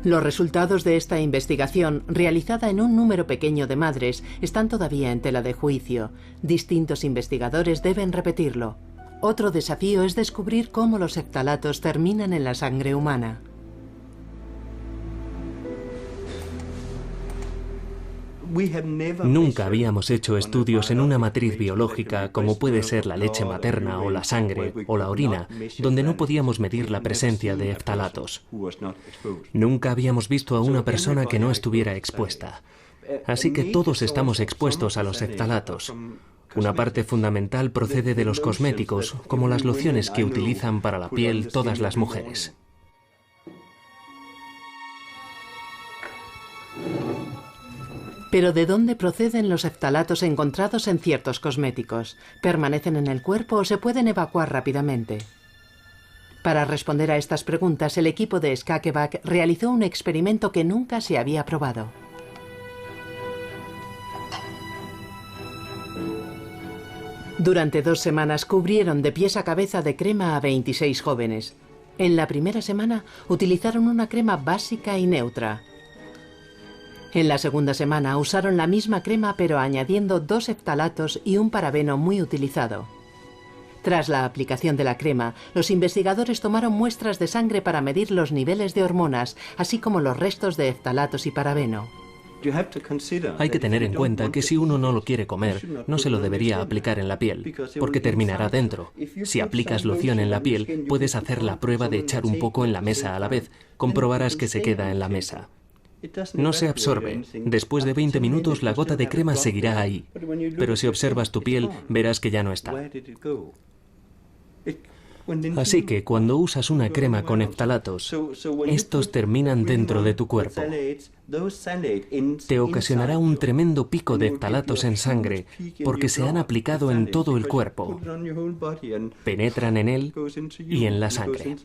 Speaker 4: Los resultados de esta investigación, realizada en un número pequeño de madres, están todavía en tela de juicio. Distintos investigadores deben repetirlo. Otro desafío es descubrir cómo los phtalatos terminan en la sangre humana.
Speaker 1: Nunca habíamos hecho estudios en una matriz biológica como puede ser la leche materna o la sangre o la orina, donde no podíamos medir la presencia de phtalatos. Nunca habíamos visto a una persona que no estuviera expuesta. Así que todos estamos expuestos a los phtalatos. Una parte fundamental procede de los cosméticos, como las lociones que utilizan para la piel todas las mujeres.
Speaker 4: Pero ¿de dónde proceden los phtalatos encontrados en ciertos cosméticos? ¿Permanecen en el cuerpo o se pueden evacuar rápidamente? Para responder a estas preguntas, el equipo de Skakeback realizó un experimento que nunca se había probado. Durante 2 semanas cubrieron de pies a cabeza de crema a 26 jóvenes. En la primera semana utilizaron una crema básica y neutra. En la segunda semana usaron la misma crema pero añadiendo 2 phtalatos y un parabeno muy utilizado. Tras la aplicación de la crema, los investigadores tomaron muestras de sangre para medir los niveles de hormonas, así como los restos de phtalatos y parabeno.
Speaker 1: Hay que tener en cuenta que si uno no lo quiere comer, no se lo debería aplicar en la piel, porque terminará dentro. Si aplicas loción en la piel, puedes hacer la prueba de echar un poco en la mesa a la vez. Comprobarás que se queda en la mesa. No se absorbe. Después de 20 minutos la gota de crema seguirá ahí. Pero si observas tu piel, verás que ya no está. Así que cuando usas una crema con phtalatos, estos terminan dentro de tu cuerpo. Te ocasionará un tremendo pico de phtalatos en sangre porque se han aplicado en todo el cuerpo. Penetran en él y en la sangre.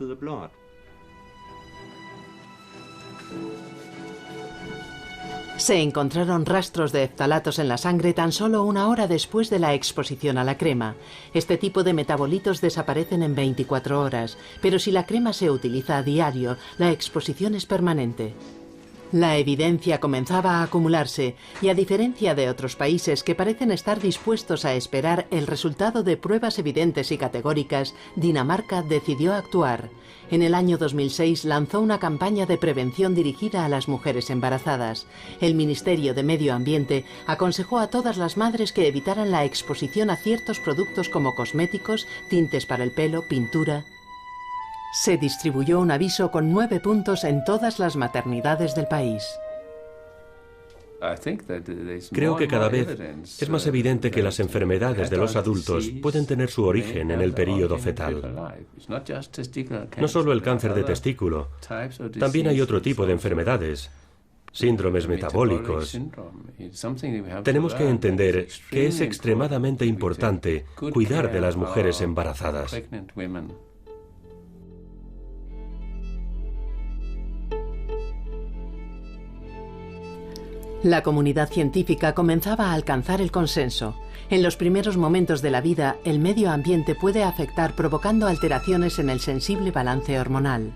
Speaker 4: Se encontraron rastros de phtalatos en la sangre tan solo 1 hora después de la exposición a la crema. Este tipo de metabolitos desaparecen en 24 horas, pero si la crema se utiliza a diario, la exposición es permanente. La evidencia comenzaba a acumularse y, a diferencia de otros países que parecen estar dispuestos a esperar el resultado de pruebas evidentes y categóricas, Dinamarca decidió actuar. En el año 2006 lanzó una campaña de prevención dirigida a las mujeres embarazadas. El Ministerio de Medio Ambiente aconsejó a todas las madres que evitaran la exposición a ciertos productos como cosméticos, tintes para el pelo, pintura. Se distribuyó un aviso con 9 puntos en todas las maternidades del país.
Speaker 5: Creo que cada vez es más evidente que las enfermedades de los adultos pueden tener su origen en el período fetal. No solo el cáncer de testículo, también hay otro tipo de enfermedades, síndromes metabólicos. Tenemos que entender que es extremadamente importante cuidar de las mujeres embarazadas.
Speaker 4: La comunidad científica comenzaba a alcanzar el consenso. En los primeros momentos de la vida, el medio ambiente puede afectar provocando alteraciones en el sensible balance hormonal.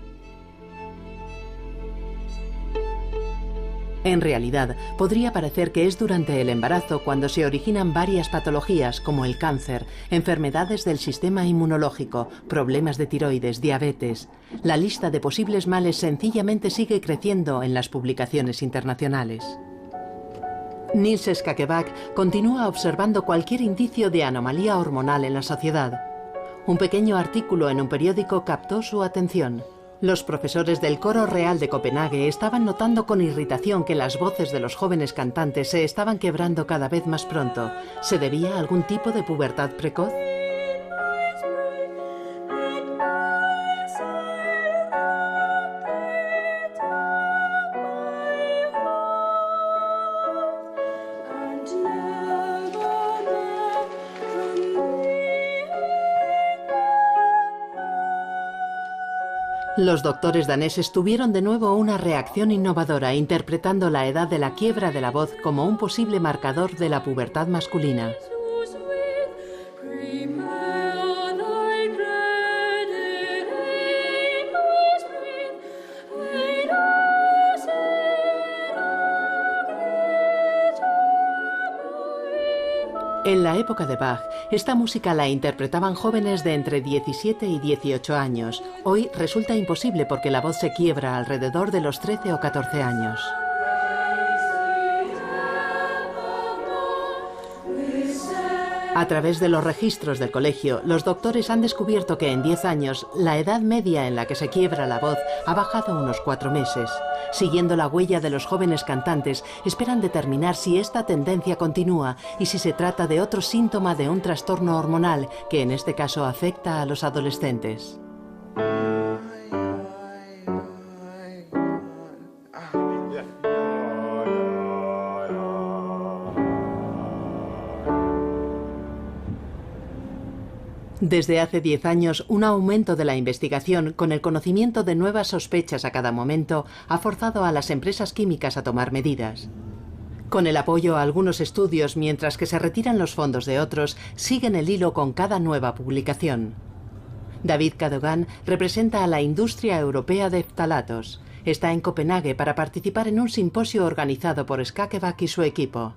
Speaker 4: En realidad, podría parecer que es durante el embarazo cuando se originan varias patologías como el cáncer, enfermedades del sistema inmunológico, problemas de tiroides, diabetes. La lista de posibles males sencillamente sigue creciendo en las publicaciones internacionales. Nils Skakeback continúa observando cualquier indicio de anomalía hormonal en la sociedad. Un pequeño artículo en un periódico captó su atención. Los profesores del Coro Real de Copenhague estaban notando con irritación que las voces de los jóvenes cantantes se estaban quebrando cada vez más pronto. ¿Se debía a algún tipo de pubertad precoz? Los doctores daneses tuvieron de nuevo una reacción innovadora, interpretando la edad de la quiebra de la voz como un posible marcador de la pubertad masculina. En la época de Bach, esta música la interpretaban jóvenes de entre 17 y 18 años. Hoy resulta imposible porque la voz se quiebra alrededor de los 13 o 14 años. A través de los registros del colegio, los doctores han descubierto que en 10 años, la edad media en la que se quiebra la voz ha bajado unos 4 meses. Siguiendo la huella de los jóvenes cantantes, esperan determinar si esta tendencia continúa y si se trata de otro síntoma de un trastorno hormonal que en este caso afecta a los adolescentes. Desde hace 10 años, un aumento de la investigación con el conocimiento de nuevas sospechas a cada momento ha forzado a las empresas químicas a tomar medidas. Con el apoyo a algunos estudios, mientras que se retiran los fondos de otros, siguen el hilo con cada nueva publicación. David Cadogan representa a la industria europea de ftalatos. Está en Copenhague para participar en un simposio organizado por Skakeback y su equipo.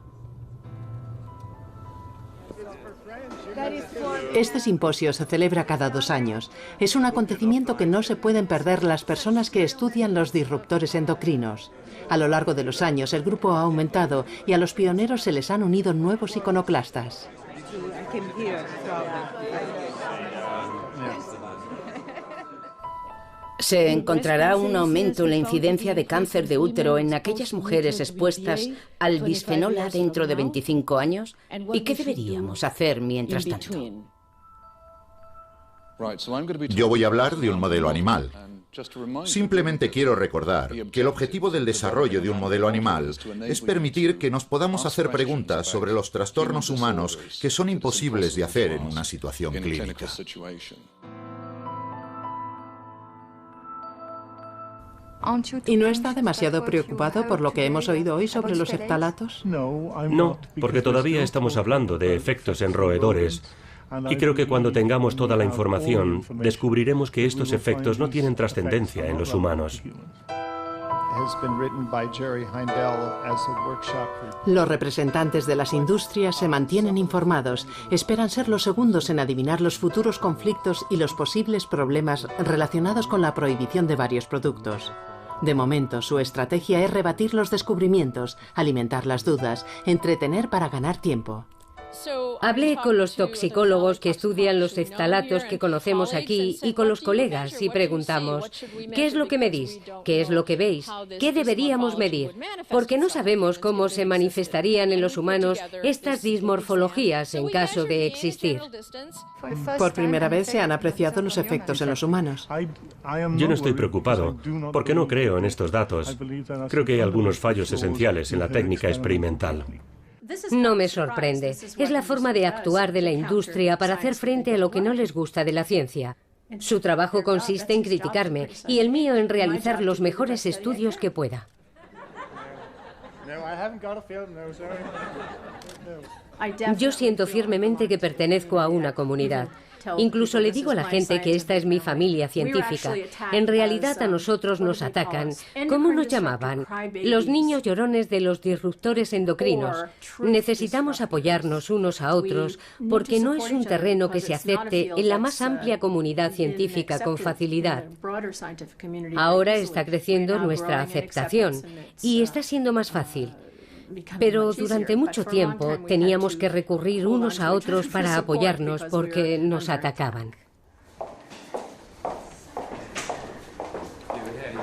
Speaker 4: Este simposio se celebra cada 2 años. Es un acontecimiento que no se pueden perder las personas que estudian los disruptores endocrinos. A lo largo de los años el grupo ha aumentado y a los pioneros se les han unido nuevos iconoclastas.
Speaker 7: ¿Se encontrará un aumento en la incidencia de cáncer de útero en aquellas mujeres expuestas al bisfenol A dentro de 25 años? ¿Y qué deberíamos hacer mientras tanto?
Speaker 2: Yo voy a hablar de un modelo animal. Simplemente quiero recordar que el objetivo del desarrollo de un modelo animal es permitir que nos podamos hacer preguntas sobre los trastornos humanos que son imposibles de hacer en una situación clínica.
Speaker 4: ¿Y no está demasiado preocupado por lo que hemos oído hoy sobre los ftalatos?
Speaker 5: No, porque todavía estamos hablando de efectos en roedores. Y creo que cuando tengamos toda la información, descubriremos que estos efectos no tienen trascendencia en los humanos.
Speaker 4: Los representantes de las industrias se mantienen informados, esperan ser los segundos en adivinar los futuros conflictos y los posibles problemas relacionados con la prohibición de varios productos. De momento, su estrategia es rebatir los descubrimientos, alimentar las dudas, entretener para ganar tiempo.
Speaker 3: Hablé con los toxicólogos que estudian los ftalatos que conocemos aquí y con los colegas y preguntamos, ¿qué es lo que medís? ¿Qué es lo que veis? ¿Qué deberíamos medir? Porque no sabemos cómo se manifestarían en los humanos estas dismorfologías en caso de existir.
Speaker 4: Por primera vez se han apreciado los efectos en los humanos.
Speaker 5: Yo no estoy preocupado, porque no creo en estos datos. Creo que hay algunos fallos esenciales en la técnica experimental.
Speaker 3: No me sorprende. Es la forma de actuar de la industria para hacer frente a lo que no les gusta de la ciencia. Su trabajo consiste en criticarme y el mío en realizar los mejores estudios que pueda. Yo siento firmemente que pertenezco a una comunidad. Incluso le digo a la gente que esta es mi familia científica. En realidad a nosotros nos atacan. ¿Cómo nos llamaban? Los niños llorones de los disruptores endocrinos. Necesitamos apoyarnos unos a otros porque no es un terreno que se acepte en la más amplia comunidad científica con facilidad. Ahora está creciendo nuestra aceptación y está siendo más fácil. Pero durante mucho tiempo teníamos que recurrir unos a otros para apoyarnos porque nos atacaban.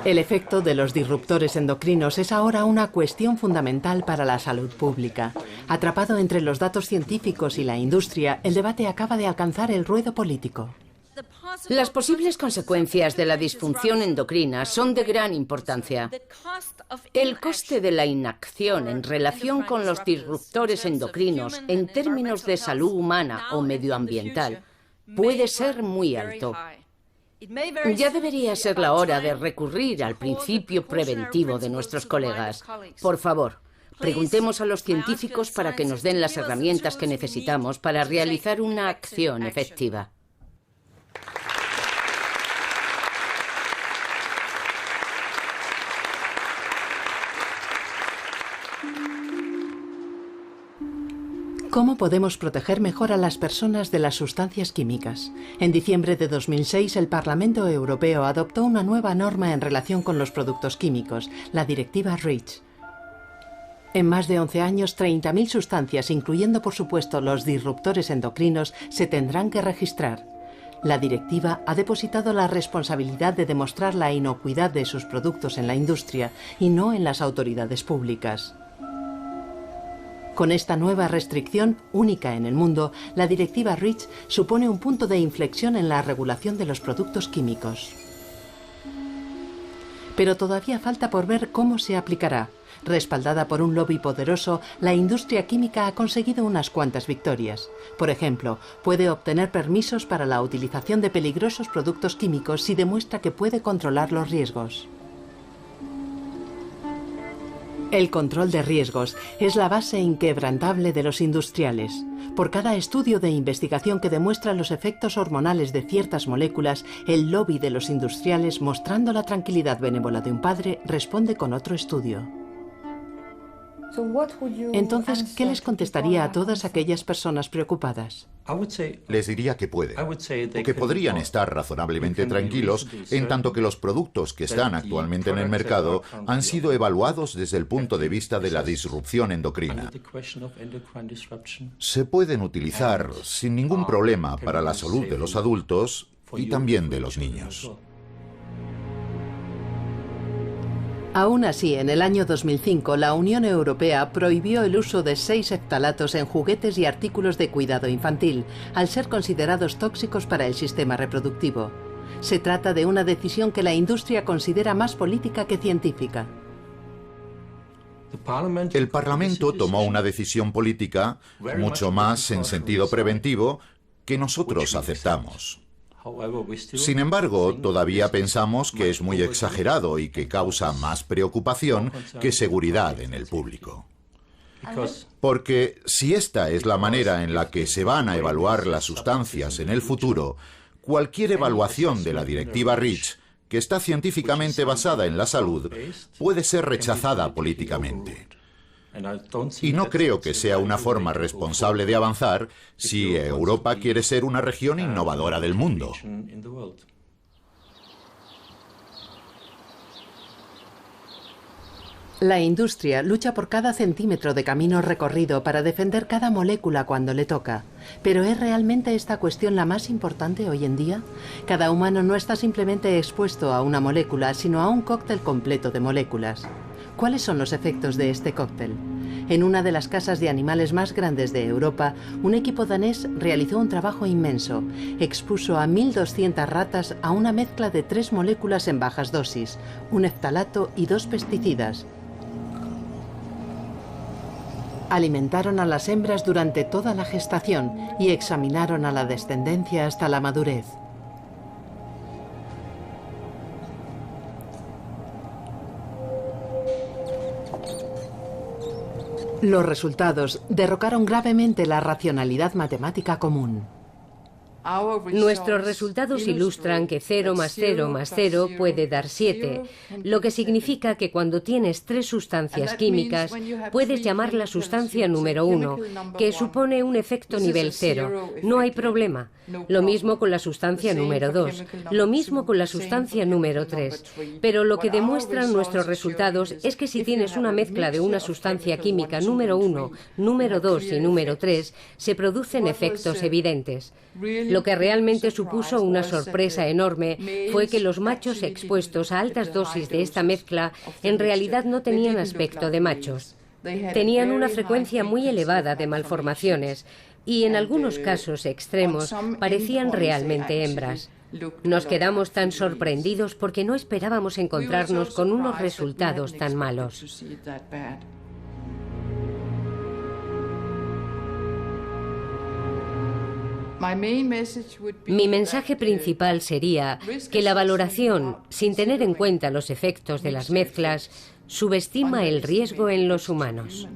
Speaker 4: El efecto de los disruptores endocrinos es ahora una cuestión fundamental para la salud pública. Atrapado entre los datos científicos y la industria, el debate acaba de alcanzar el ruedo político.
Speaker 7: Las posibles consecuencias de la disfunción endocrina son de gran importancia. El coste de la inacción en relación con los disruptores endocrinos en términos de salud humana o medioambiental puede ser muy alto. Ya debería ser la hora de recurrir al principio preventivo de nuestros colegas. Por favor, preguntemos a los científicos para que nos den las herramientas que necesitamos para realizar una acción efectiva.
Speaker 4: ¿Cómo podemos proteger mejor a las personas de las sustancias químicas? En diciembre de 2006, el Parlamento Europeo adoptó una nueva norma en relación con los productos químicos, la Directiva REACH. En más de 11 años, 30.000 sustancias, incluyendo por supuesto los disruptores endocrinos, se tendrán que registrar. La directiva ha depositado la responsabilidad de demostrar la inocuidad de sus productos en la industria y no en las autoridades públicas. Con esta nueva restricción, única en el mundo, la directiva REACH supone un punto de inflexión en la regulación de los productos químicos. Pero todavía falta por ver cómo se aplicará. Respaldada por un lobby poderoso, la industria química ha conseguido unas cuantas victorias. Por ejemplo, puede obtener permisos para la utilización de peligrosos productos químicos si demuestra que puede controlar los riesgos. El control de riesgos es la base inquebrantable de los industriales. Por cada estudio de investigación que demuestra los efectos hormonales de ciertas moléculas, el lobby de los industriales, mostrando la tranquilidad benévola de un padre, responde con otro estudio. Entonces, ¿qué les contestaría a todas aquellas personas preocupadas?
Speaker 2: Les diría que pueden, o que podrían estar razonablemente tranquilos en tanto que los productos que están actualmente en el mercado han sido evaluados desde el punto de vista de la disrupción endocrina. Se pueden utilizar sin ningún problema para la salud de los adultos y también de los niños.
Speaker 4: Aún así, en el año 2005, la Unión Europea prohibió el uso de 6 phtalatos en juguetes y artículos de cuidado infantil, al ser considerados tóxicos para el sistema reproductivo. Se trata de una decisión que la industria considera más política que científica.
Speaker 2: El Parlamento tomó una decisión política mucho más en sentido preventivo que nosotros aceptamos. Sin embargo, todavía pensamos que es muy exagerado y que causa más preocupación que seguridad en el público. Porque si esta es la manera en la que se van a evaluar las sustancias en el futuro, cualquier evaluación de la directiva REACH, que está científicamente basada en la salud, puede ser rechazada políticamente. Y no creo que sea una forma responsable de avanzar si Europa quiere ser una región innovadora del mundo.
Speaker 4: La industria lucha por cada centímetro de camino recorrido para defender cada molécula cuando le toca. ¿Pero es realmente esta cuestión la más importante hoy en día? Cada humano no está simplemente expuesto a una molécula, sino a un cóctel completo de moléculas. ¿Cuáles son los efectos de este cóctel? En una de las casas de animales más grandes de Europa, un equipo danés realizó un trabajo inmenso. Expuso a 1.200 ratas a una mezcla de 3 moléculas en bajas dosis, un phtalato y 2 pesticidas. Alimentaron a las hembras durante toda la gestación y examinaron a la descendencia hasta la madurez. Los resultados derrocaron gravemente la racionalidad matemática común.
Speaker 3: Nuestros resultados ilustran que 0 más 0 más 0 puede dar 7, lo que significa que cuando tienes 3 sustancias químicas, puedes llamar la sustancia número 1, que supone un efecto nivel 0. No hay problema. Lo mismo con la sustancia número 2, lo mismo con la sustancia número 3. Pero lo que demuestran nuestros resultados es que si tienes una mezcla de una sustancia química número 1, número 2 y número 3, se producen efectos evidentes. Lo que realmente supuso una sorpresa enorme fue que los machos expuestos a altas dosis de esta mezcla en realidad no tenían aspecto de machos. Tenían una frecuencia muy elevada de malformaciones y en algunos casos extremos parecían realmente hembras. Nos quedamos tan sorprendidos porque no esperábamos encontrarnos con unos resultados tan malos. Mi mensaje principal sería que la valoración, sin tener en cuenta los efectos de las mezclas, subestima el riesgo en los humanos.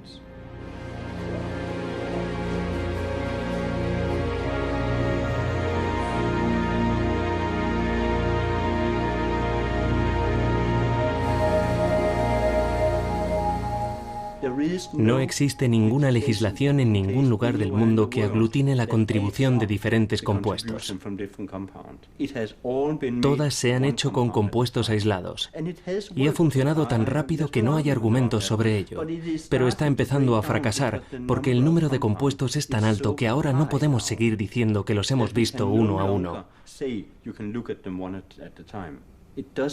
Speaker 1: No existe ninguna legislación en ningún lugar del mundo que aglutine la contribución de diferentes compuestos. Todas se han hecho con compuestos aislados. Y ha funcionado tan rápido que no hay argumentos sobre ello. Pero está empezando a fracasar porque el número de compuestos es tan alto que ahora no podemos seguir diciendo que los hemos visto uno a uno.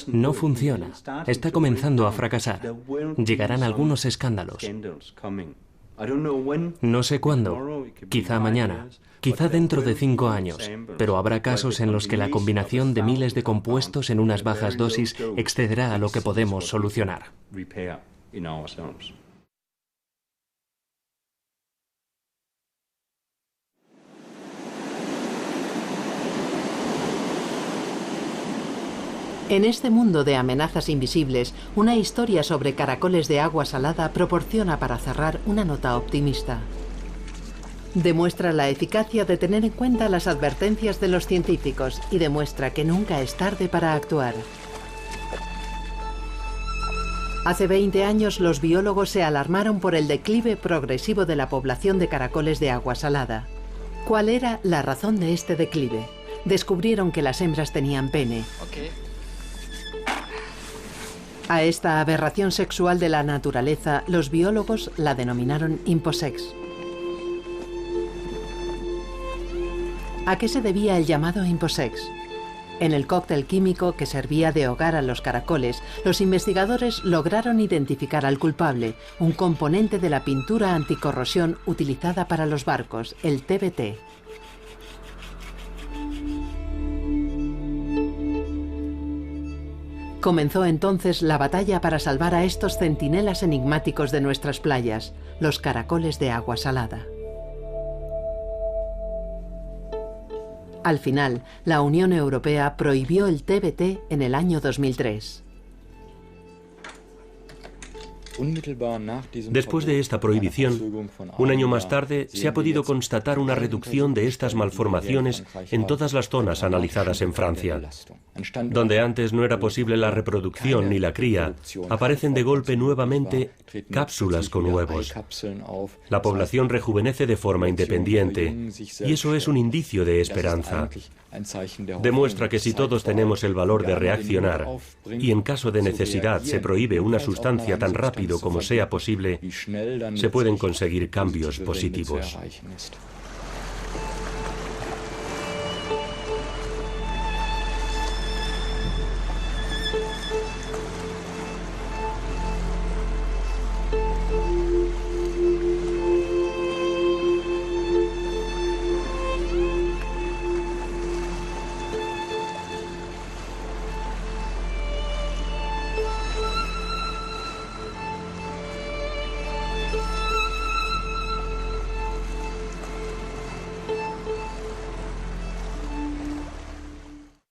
Speaker 1: No funciona. Está comenzando a fracasar. Llegarán algunos escándalos. No sé cuándo. Quizá mañana. Quizá dentro de 5 años. Pero habrá casos en los que la combinación de miles de compuestos en unas bajas dosis excederá a lo que podemos solucionar.
Speaker 4: En este mundo de amenazas invisibles, una historia sobre caracoles de agua salada proporciona para cerrar una nota optimista. Demuestra la eficacia de tener en cuenta las advertencias de los científicos y demuestra que nunca es tarde para actuar. Hace 20 años los biólogos se alarmaron por el declive progresivo de la población de caracoles de agua salada. ¿Cuál era la razón de este declive? Descubrieron que las hembras tenían pene. A esta aberración sexual de la naturaleza, los biólogos la denominaron imposex. ¿A qué se debía el llamado imposex? En el cóctel químico que servía de hogar a los caracoles, los investigadores lograron identificar al culpable, un componente de la pintura anticorrosión utilizada para los barcos, el TBT. Comenzó entonces la batalla para salvar a estos centinelas enigmáticos de nuestras playas, los caracoles de agua salada. Al final, la Unión Europea prohibió el TBT en el año 2003.
Speaker 5: Después de esta prohibición, un año más tarde, se ha podido constatar una reducción de estas malformaciones en todas las zonas analizadas en Francia. Donde antes no era posible la reproducción ni la cría, aparecen de golpe nuevamente cápsulas con huevos. La población rejuvenece de forma independiente, y eso es un indicio de esperanza. Demuestra que si todos tenemos el valor de reaccionar, y en caso de necesidad se prohíbe una sustancia tan rápido como sea posible, se pueden conseguir cambios positivos.